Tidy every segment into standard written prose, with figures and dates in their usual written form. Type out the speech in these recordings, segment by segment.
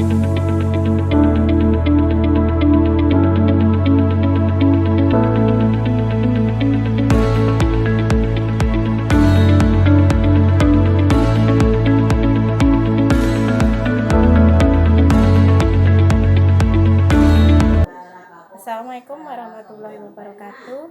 Assalamualaikum warahmatullahi wabarakatuh.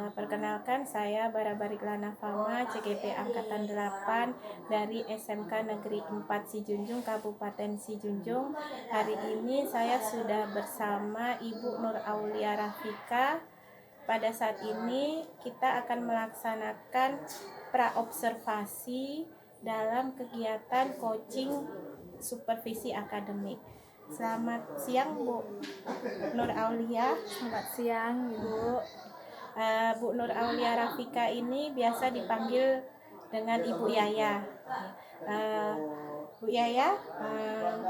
Perkenalkan, saya Barabarik Lana Fama, CGP Angkatan 8 dari SMK Negeri 4 Sijunjung, Kabupaten Sijunjung. Hari ini saya sudah bersama Ibu Nur Aulia Rafika. Pada saat ini kita akan melaksanakan praobservasi dalam kegiatan coaching supervisi akademik. Selamat siang Bu Nur Aulia. Selamat siang Ibu. Bu Nur Aulia Rafika ini biasa dipanggil dengan Ibu Yaya. Bu Yaya,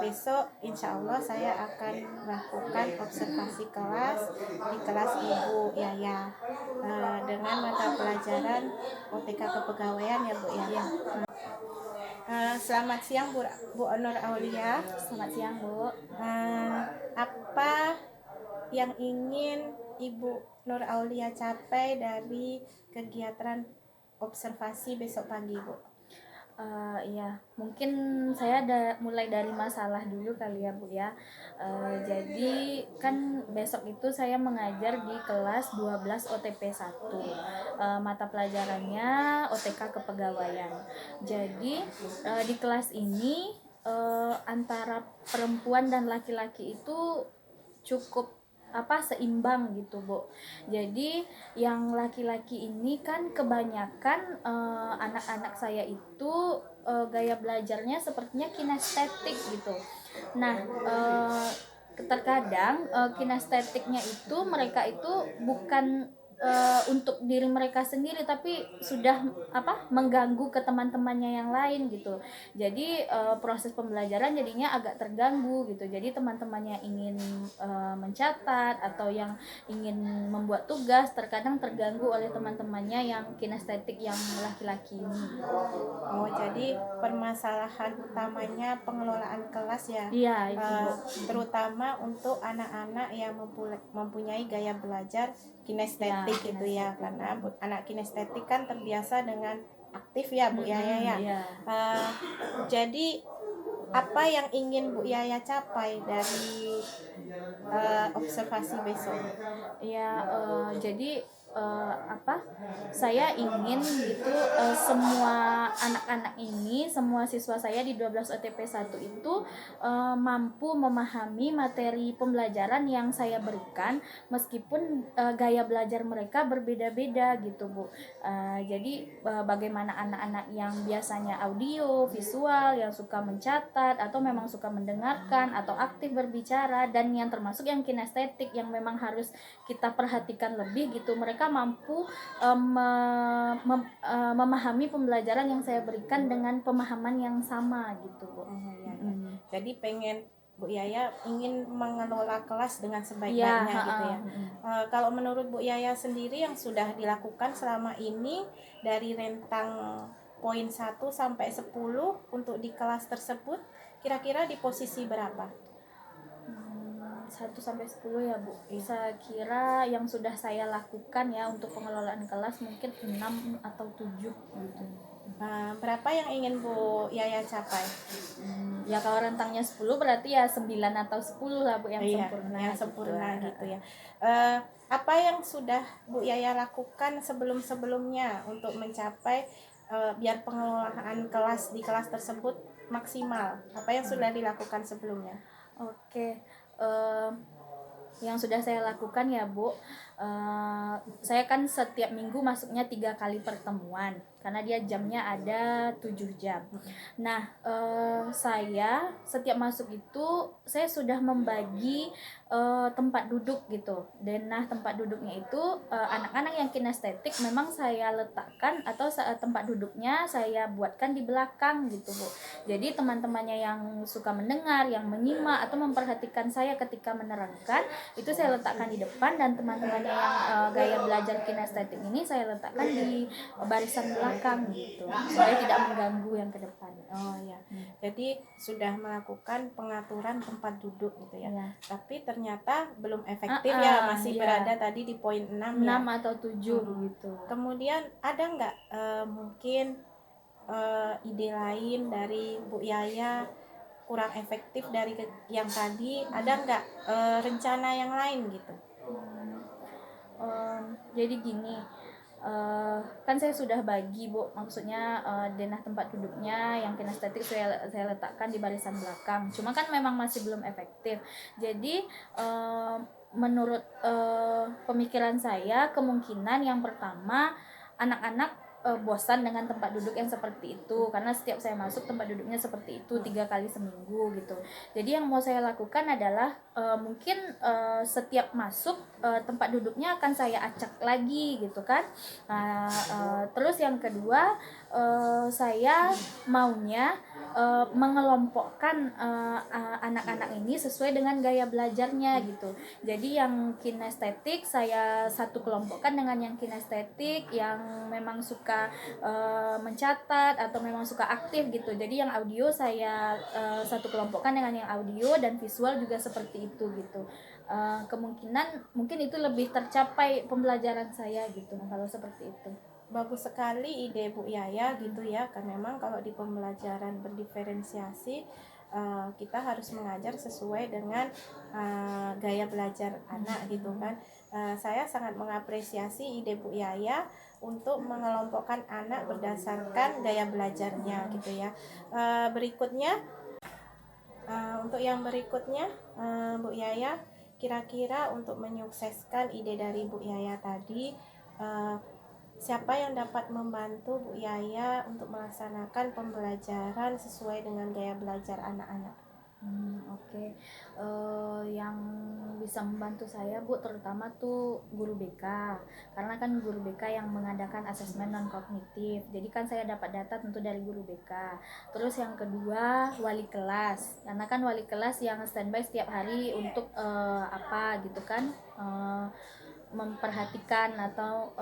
besok insya Allah saya akan melakukan observasi kelas di kelas Ibu Yaya dengan mata pelajaran OTK Kepegawaian ya Bu Yaya. Selamat siang Bu Nur Aulia. Selamat siang Bu. Apa yang ingin Ibu Nur Aulia capai dari kegiatan observasi besok pagi Bu? Ya, mungkin saya mulai dari masalah dulu kali ya Bu ya. Jadi kan besok itu saya mengajar di kelas 12 OTP 1. Mata pelajarannya OTK Kepegawaian. Jadi di kelas ini antara perempuan dan laki-laki itu cukup seimbang gitu Bu. Jadi yang laki-laki ini kan kebanyakan anak-anak saya itu gaya belajarnya sepertinya kinestetik gitu. Nah terkadang kinestetiknya itu mereka itu bukan untuk diri mereka sendiri tapi sudah mengganggu ke teman-temannya yang lain gitu. Jadi proses pembelajaran jadinya agak terganggu gitu. Jadi teman-temannya ingin mencatat atau yang ingin membuat tugas terkadang terganggu oleh teman-temannya yang kinestetik yang laki-laki ini. Oh, jadi permasalahan utamanya pengelolaan kelas ya. Iya, itu terutama untuk anak-anak yang mempunyai gaya belajar kinestetik gitu ya, karena anak kinestetik kan terbiasa dengan aktif ya Bu Yaya ya. Jadi apa yang ingin Bu Yaya capai dari observasi besok? Ya, jadi saya ingin gitu semua anak-anak ini, semua siswa saya di 12 OTP 1 itu mampu memahami materi pembelajaran yang saya berikan meskipun gaya belajar mereka berbeda-beda gitu Bu. Jadi bagaimana anak-anak yang biasanya audio, visual, yang suka mencatat atau memang suka mendengarkan atau aktif berbicara, dan yang termasuk yang kinestetik yang memang harus kita perhatikan lebih gitu, mereka mampu memahami pembelajaran yang saya berikan dengan pemahaman yang sama gitu Bu. Jadi pengen Bu Yaya ingin mengelola kelas dengan sebaik-baiknya gitu ya. Kalau menurut Bu Yaya sendiri yang sudah dilakukan selama ini dari rentang poin 1 sampai 10 untuk di kelas tersebut, kira-kira di posisi berapa? 1 sampai 10 ya Bu. Saya kira yang sudah saya lakukan ya untuk pengelolaan kelas mungkin 6 atau 7 gitu. Berapa yang ingin Bu Yaya capai? Ya kalau rentangnya 10 berarti ya 9 atau 10 lah Bu yang sempurna. Yang sempurna gitu ya. Apa yang sudah Bu Yaya lakukan sebelum-sebelumnya untuk mencapai biar pengelolaan kelas di kelas tersebut maksimal? Apa yang sudah dilakukan sebelumnya? Oke. Yang sudah saya lakukan ya Bu, saya kan setiap minggu masuknya 3 kali pertemuan karena dia jamnya ada 7 jam. Nah saya setiap masuk itu saya sudah membagi tempat duduk gitu, dan tempat duduknya itu anak-anak yang kinestetik memang saya letakkan atau tempat duduknya saya buatkan di belakang gitu Bu. Jadi teman-temannya yang suka mendengar, yang menyimak atau memperhatikan saya ketika menerangkan itu saya letakkan di depan, dan teman-temannya yang gaya belajar kinestetik ini saya letakkan di barisan belakang gitu supaya tidak mengganggu yang ke depan. Jadi sudah melakukan pengaturan tempat duduk gitu ya. Iya. Tapi ternyata belum efektif ya, masih iya. berada tadi di poin 6 ya. 6 atau 7 gitu. Kemudian ada nggak mungkin ide lain dari Bu Yaya kurang efektif dari yang tadi, ada nggak rencana yang lain gitu? Jadi gini, kan saya sudah bagi Bu, maksudnya denah tempat duduknya yang kinestetik saya letakkan di barisan belakang, cuma kan memang masih belum efektif. Jadi menurut pemikiran saya, kemungkinan yang pertama anak-anak bosan dengan tempat duduk yang seperti itu, karena setiap saya masuk tempat duduknya seperti itu 3 kali seminggu gitu. Jadi yang mau saya lakukan adalah mungkin setiap masuk tempat duduknya akan saya acak lagi gitu kan. Terus yang kedua, saya maunya mengelompokkan anak-anak ini sesuai dengan gaya belajarnya gitu. Jadi yang kinestetik saya satu kelompokkan dengan yang kinestetik, yang memang suka mencatat atau memang suka aktif gitu. Jadi yang audio saya satu kelompokkan dengan yang audio, dan visual juga seperti itu gitu. Kemungkinan mungkin itu lebih tercapai pembelajaran saya gitu kalau seperti itu. Bagus sekali ide Bu Yaya gitu ya, kan memang kalau di pembelajaran berdiferensiasi kita harus mengajar sesuai dengan gaya belajar anak gitu kan. Saya sangat mengapresiasi ide Bu Yaya untuk mengelompokkan anak berdasarkan gaya belajarnya gitu ya. Berikutnya, untuk yang berikutnya, Bu Yaya, kira-kira untuk menyukseskan ide dari Bu Yaya tadi, siapa yang dapat membantu Bu Yaya untuk melaksanakan pembelajaran sesuai dengan gaya belajar anak-anak? Oke. Yang bisa membantu saya Bu, terutama tuh guru BK, karena kan guru BK yang mengadakan asesmen non kognitif, jadi kan saya dapat data tentu dari guru BK. Terus yang kedua, wali kelas, karena kan wali kelas yang standby setiap hari untuk apa gitu kan, memperhatikan atau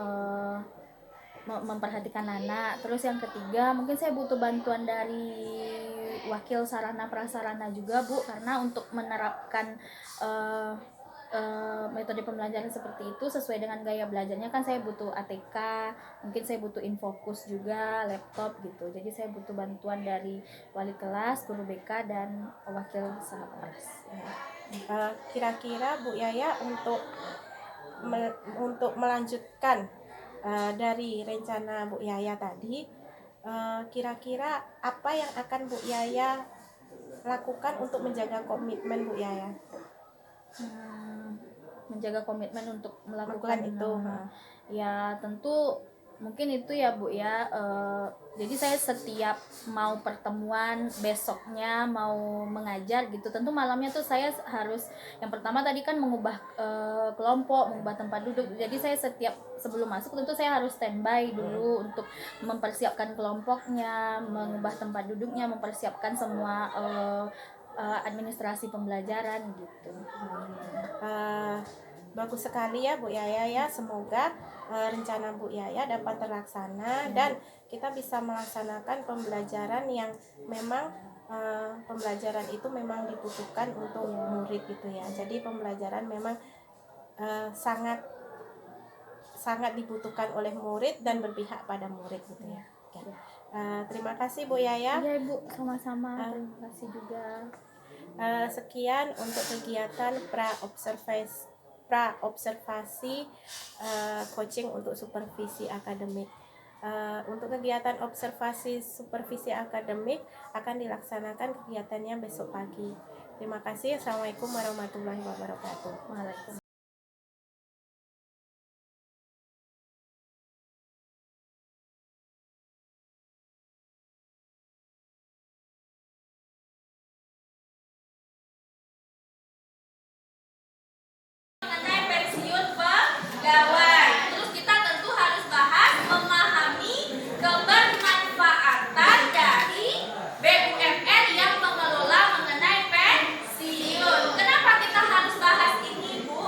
memperhatikan anak. Terus yang ketiga, mungkin saya butuh bantuan dari wakil sarana prasarana juga Bu, karena untuk menerapkan metode pembelajaran seperti itu sesuai dengan gaya belajarnya kan saya butuh ATK, mungkin saya butuh Infokus juga, laptop gitu. Jadi saya butuh bantuan dari wali kelas, guru BK, dan wakil sarpras. Kira-kira Bu Yaya untuk melanjutkan dari rencana Bu Yaya tadi, kira-kira apa yang akan Bu Yaya lakukan untuk menjaga komitmen Bu Yaya? Menjaga komitmen untuk melakukan itu. Ya tentu mungkin itu ya Bu ya. Jadi saya setiap mau pertemuan, besoknya mau mengajar gitu, tentu malamnya tuh saya harus yang pertama tadi kan mengubah kelompok, mengubah tempat duduk. Jadi saya setiap sebelum masuk tentu saya harus standby dulu untuk mempersiapkan kelompoknya, mengubah tempat duduknya, mempersiapkan semua administrasi pembelajaran gitu. Bagus sekali ya Bu Yaya ya, semoga rencana Bu Yaya dapat terlaksana dan kita bisa melaksanakan pembelajaran yang memang pembelajaran itu memang dibutuhkan untuk murid gitu ya. Jadi pembelajaran memang sangat dibutuhkan oleh murid dan berpihak pada murid gitu ya. Terima kasih Bu Yaya. Iya Ibu, sama-sama. Terima kasih juga. Sekian untuk kegiatan pra-observasi coaching untuk supervisi akademik. Untuk kegiatan observasi supervisi akademik akan dilaksanakan kegiatannya besok pagi. Terima kasih. Assalamualaikum warahmatullahi wabarakatuh. Waalaikumsalam. Pensiun pegawai. Terus kita tentu harus bahas memahami kebermanfaatan dari BUMN yang mengelola mengenai pensiun. Kenapa kita harus bahas ini Bu?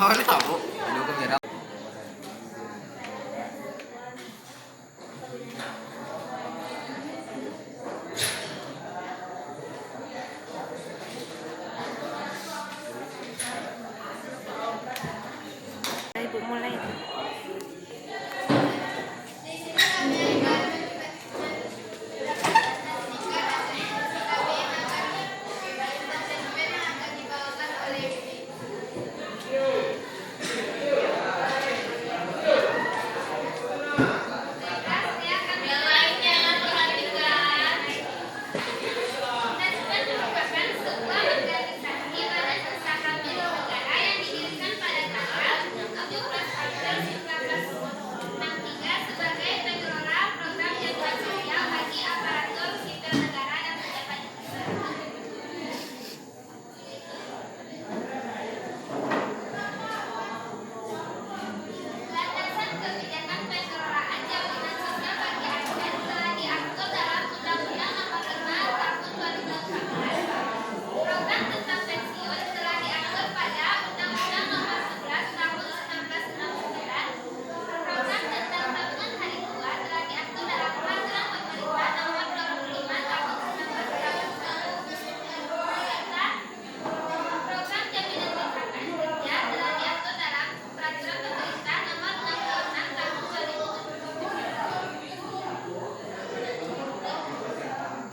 Oh, ini tahu. Aduh, kamera. Ibu mulai.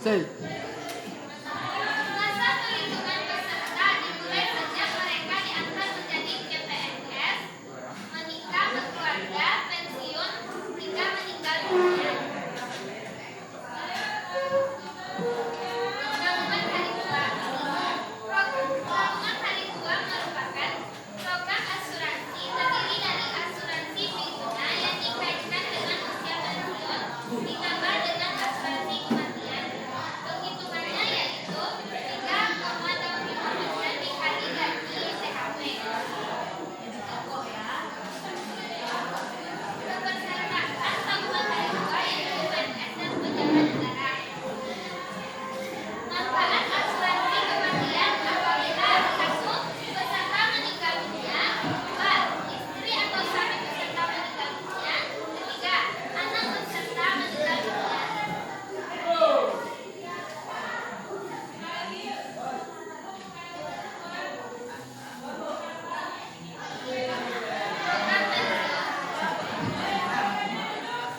Say. Masa perlindungan peserta dimulai sejak mereka diangkat menjadi CPNS, menikah, berkeluarga, pensiun, hingga meninggal dunia. Tabungan hari tua. Tabungan hari tua merupakan program asuransi terdiri dari asuransi pensiun yang dikaitkan dengan usia pensiun ditambah dengan asuransi kematian. Penghitungannya yaitu 3,25% dikali gaji THP. Kepesertaan tabungan hari tua yaitu PNS dan pejabat negara. Manfaat asuransi kematian apabila 1. Peserta meninggal dunia, 2. Istri atau suami peserta meninggal dunia, 3. Anak peserta meninggal dunia.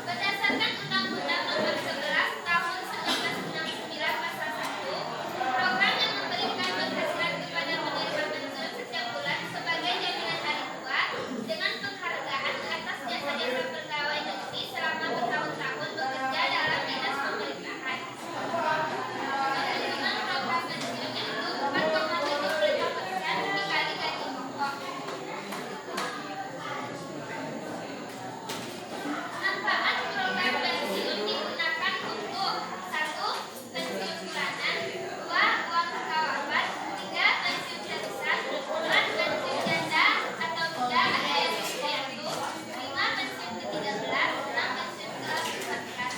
Berdasarkan Undang-Undang Nomor 11 Tahun 1969 Pasal 1, program yang memberikan penghasilan kepada penerima pensiun setiap bulan sebagai jaminan hari tua dengan penghargaan atas jasa-jasa pegawai negeri selama bertahun-tahun bekerja dalam dinas pemerintahan. Keuntungan program pensiun yaitu 4,75% dikali gaji pokok. Manfaat program pensiun digunakan untuk 1. Pensiun bulanan, 2. Uang kewafat, 3. Pensiun terusan, 4. Pensiun janda atau muda ada yang piatu, 5. Pensiun ke-13, 6. Pensiun ke-14.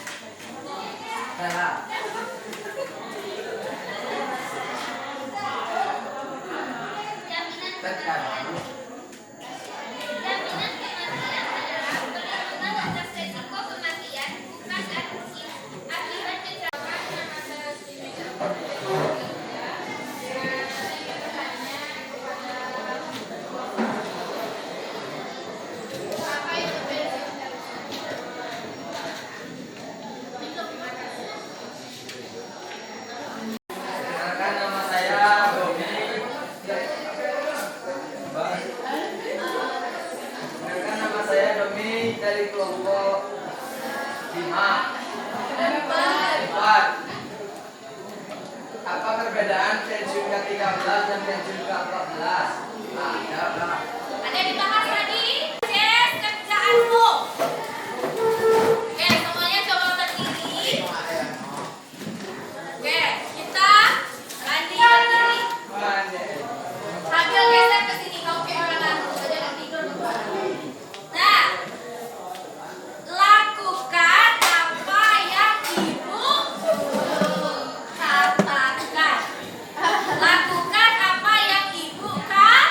Jaminan kematian. Jaminan kematian adalah perlindungan atas resiko kematian bukan garansi akibat kecelakaan. Perkenalkan nama saya Domi. Perkenalkan nama saya Domi dari kelompok 5. 4. Apa perbedaan pensiun ke-13 dan pensiun ke-14? Ada, Pak. Ada dibahas tadi? Yes, kerjaanmu. Oke, semuanya coba berdiri. Oke, kita berdiri. Sambil geser ke sini, kamu kayak orang ngantuk aja nggak tidur. Nah, lakukan apa yang ibu katakan. Lakukan apa yang ibu katakan.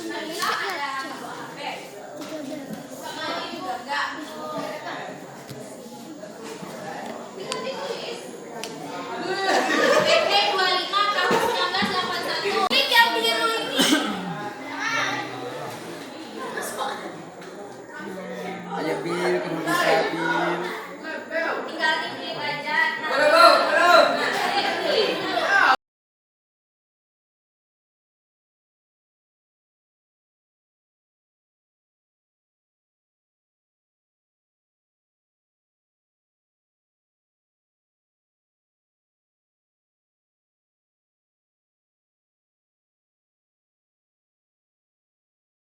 Indonesia